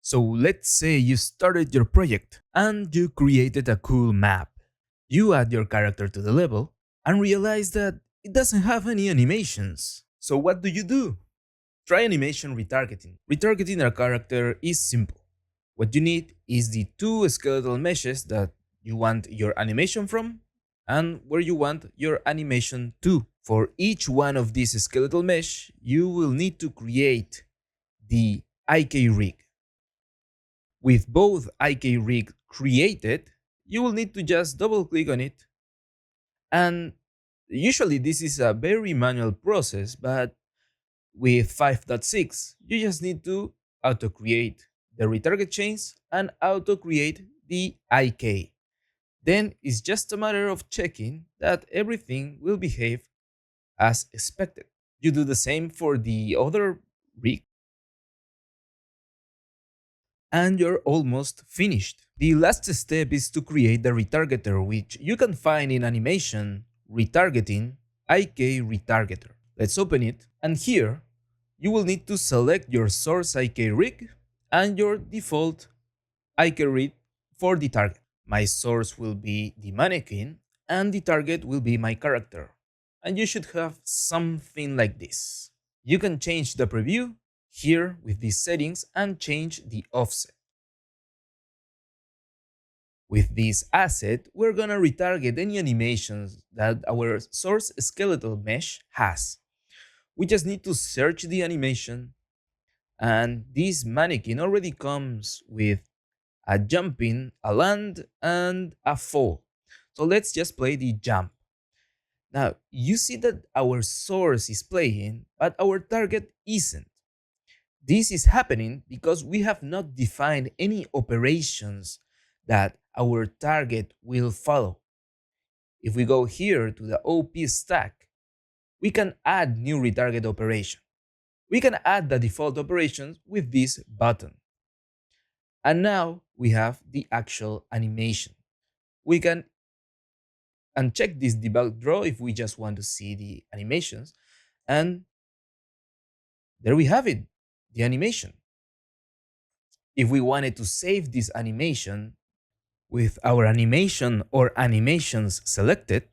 So let's say you started your project and you created a cool map. You add your character to the level and realize that it doesn't have any animations. So what do? Try animation retargeting. Retargeting a character is simple. What you need is the two skeletal meshes that you want your animation from and where you want your animation to. For each one of these skeletal mesh, you will need to create the IK rig. With both IK rig created, you will need to just double click on it. And usually this is a very manual process, but with 5.6, you just need to auto create the retarget chains and auto create the IK. Then it's just a matter of checking that everything will behave as expected. You do the same for the other rig and you're almost finished. The last step is to create the retargeter, which you can find in animation, retargeting, IK retargeter. Let's open it, and here you will need to select your source IK rig and your default IK rig for the target. My source will be the mannequin and the target will be my character. And you should have something like this. You can change the preview here with these settings and change the offset. With this asset, we're gonna retarget any animations that our source skeletal mesh has. We just need to search the animation, and this mannequin already comes with a jumping, a land, and a fall. So let's just play the jump. Now, you see that our source is playing, but our target isn't. This is happening because we have not defined any operations that our target will follow. If we go here to the OP stack, we can add new retarget operation. We can add the default operations with this button. And now we have the actual animation. We can uncheck this debug draw if we just want to see the animations. And there we have it, the animation. If we wanted to save this animation with our animation or animations selected,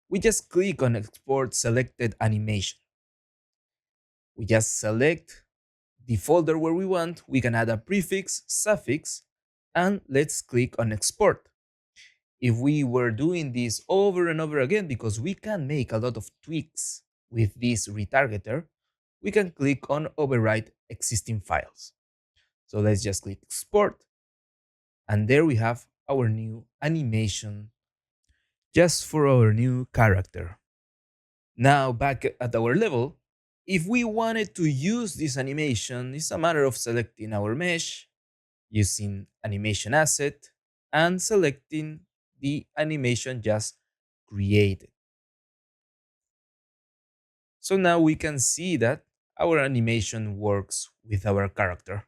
we just click on export selected animation. We just select the folder where we want, we can add a prefix, suffix, and let's click on export. If we were doing this over and over again, because we can make a lot of tweaks with this retargeter, we can click on overwrite existing files. So let's just click export, and there we have our new animation just for our new character. Now back at our level, if we wanted to use this animation, it's a matter of selecting our mesh, using animation asset, and selecting the animation just created. So now we can see that our animation works with our character.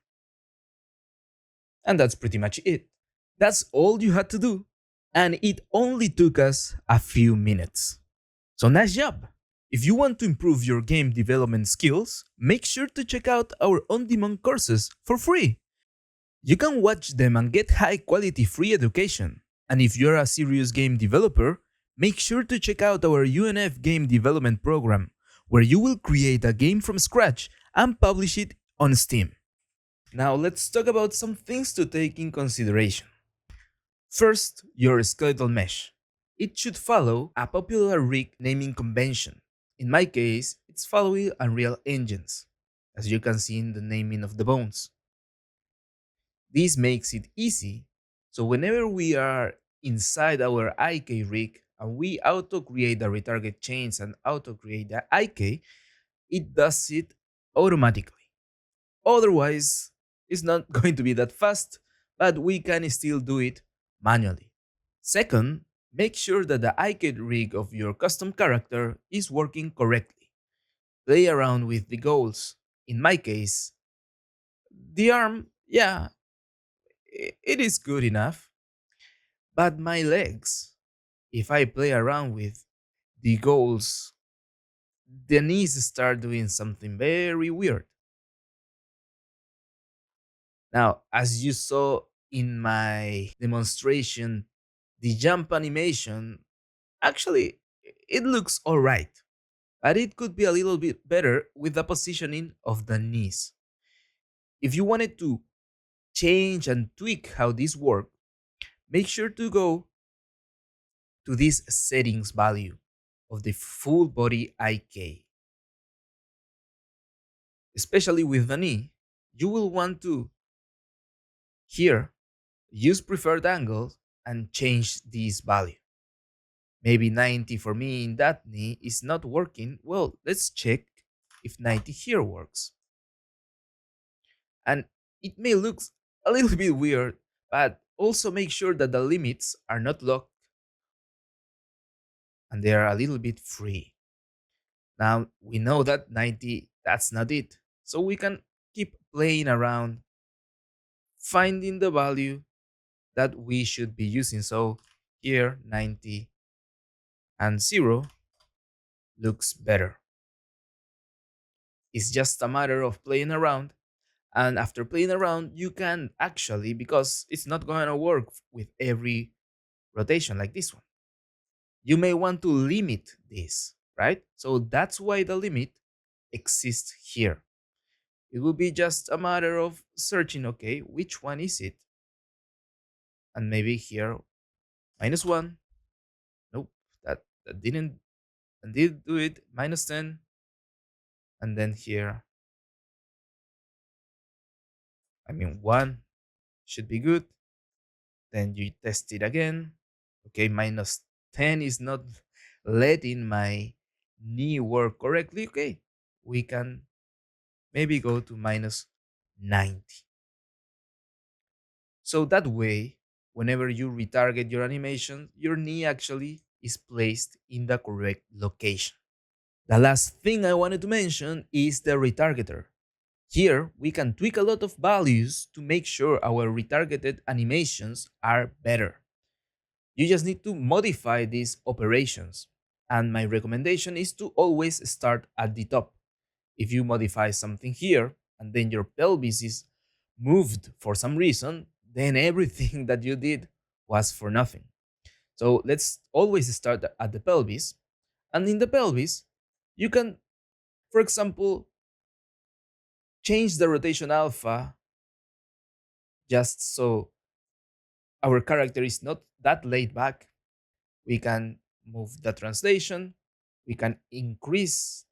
And that's pretty much it. That's all you had to do, and it only took us a few minutes. So nice job! If you want to improve your game development skills, make sure to check out our on-demand courses for free. You can watch them and get high-quality free education. And if you're a serious game developer, make sure to check out our UNF game development program, where you will create a game from scratch and publish it on Steam. Now let's talk about some things to take in consideration. First, your skeletal mesh. It should follow a popular rig naming convention. In my case, it's following Unreal Engines, as you can see in the naming of the bones. This makes it easy, so whenever we are inside our IK rig and we auto-create the retarget chains and auto-create the IK, it does it automatically. Otherwise, it's not going to be that fast, but we can still do it manually. Second, make sure that the IK rig of your custom character is working correctly. Play around with the goals. In my case, the arm, yeah, it is good enough. But my legs, if I play around with the goals, the knees start doing something very weird. Now, as you saw in my demonstration, the jump animation actually it looks all right, but it could be a little bit better with the positioning of the knees. If you wanted to change and tweak how this works, make sure to go to this settings value of the full body IK. Especially with the knee, you will want to here use preferred angles and change this value. Maybe 90 for me in that knee is not working. Well, let's check if 90 here works. And it may look a little bit weird, but also make sure that the limits are not locked and they are a little bit free. Now we know that 90, that's not it. So we can keep playing around, finding the value that we should be using. So here 90 and 0 looks better. It's just a matter of playing around. And after playing around, you can actually, because it's not going to work with every rotation like this one, you may want to limit this, right? So that's why the limit exists here. It will be just a matter of searching, okay, which one is it? And maybe here, -1. Nope, that didn't and did do it. -10. And then here, I mean, 1 should be good. Then you test it again. Okay, -10 is not letting my knee work correctly. Okay, we can maybe go to -90. So that way, whenever you retarget your animation, your knee actually is placed in the correct location. The last thing I wanted to mention is the retargeter. Here, we can tweak a lot of values to make sure our retargeted animations are better. You just need to modify these operations. And my recommendation is to always start at the top. If you modify something here and then your pelvis is moved for some reason, then everything that you did was for nothing. So let's always start at the pelvis. And in the pelvis, you can, for example, change the rotation alpha just so our character is not that laid back. We can move the translation. We can increase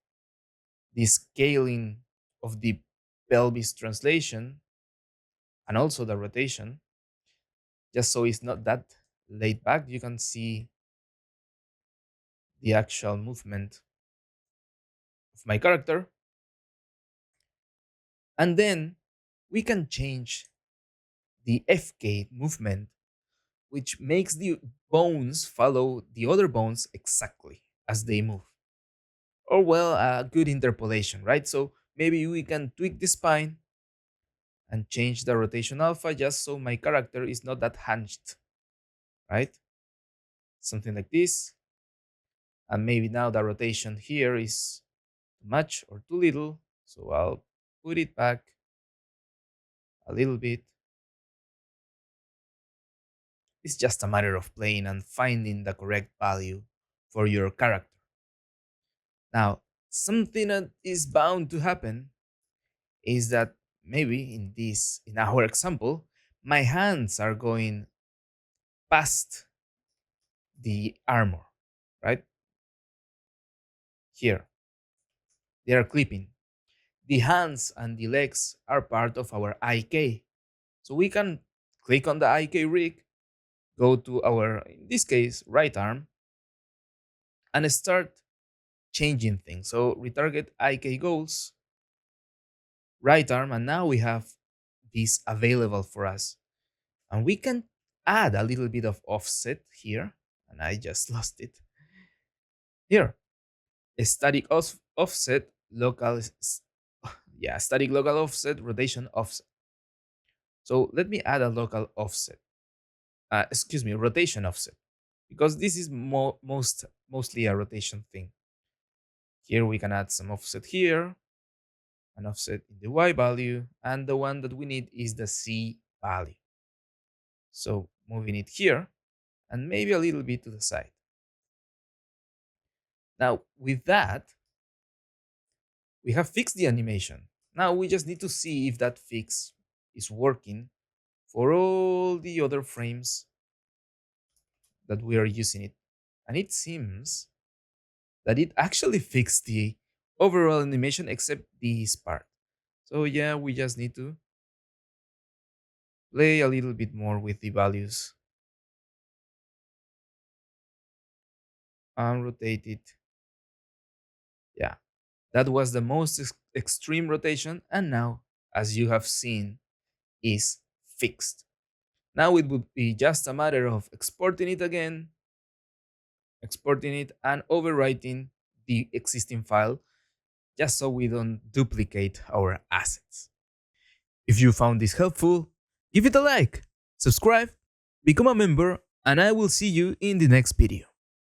the scaling of the pelvis translation and also the rotation, just so it's not that laid back. You can see the actual movement of my character. And then we can change the FK movement, which makes the bones follow the other bones exactly as they move. Or, well, a good interpolation, right? So maybe we can tweak the spine and change the rotation alpha just so my character is not that hunched, right? Something like this. And maybe now the rotation here is too much or too little. So I'll put it back a little bit. It's just a matter of playing and finding the correct value for your character. Now, something that is bound to happen is that maybe in our example, my hands are going past the armor, right? Here, they are clipping. The hands and the legs are part of our IK. So we can click on the IK rig, go to our, in this case, right arm, and start changing things. So retarget IK goals, right arm, and now we have this available for us. And we can add a little bit of offset here, and I just lost it. Here, a static offset, static local offset, rotation offset. So let me add a local offset. Excuse me, rotation offset, because this is mostly a rotation thing. Here we can add some offset here, an offset in the Y value, and the one that we need is the C value. So moving it here and maybe a little bit to the side. Now with that, we have fixed the animation. Now we just need to see if that fix is working for all the other frames that we are using it. And it seems that it actually fixed the overall animation except this part. So yeah, we just need to play a little bit more with the values and rotate it. Yeah, that was the most extreme rotation, and now, as you have seen, is fixed. Now it would be just a matter of exporting it again, exporting it and overwriting the existing file just so we don't duplicate our assets. If you found this helpful, give it a like, subscribe, become a member, and I will see you in the next video.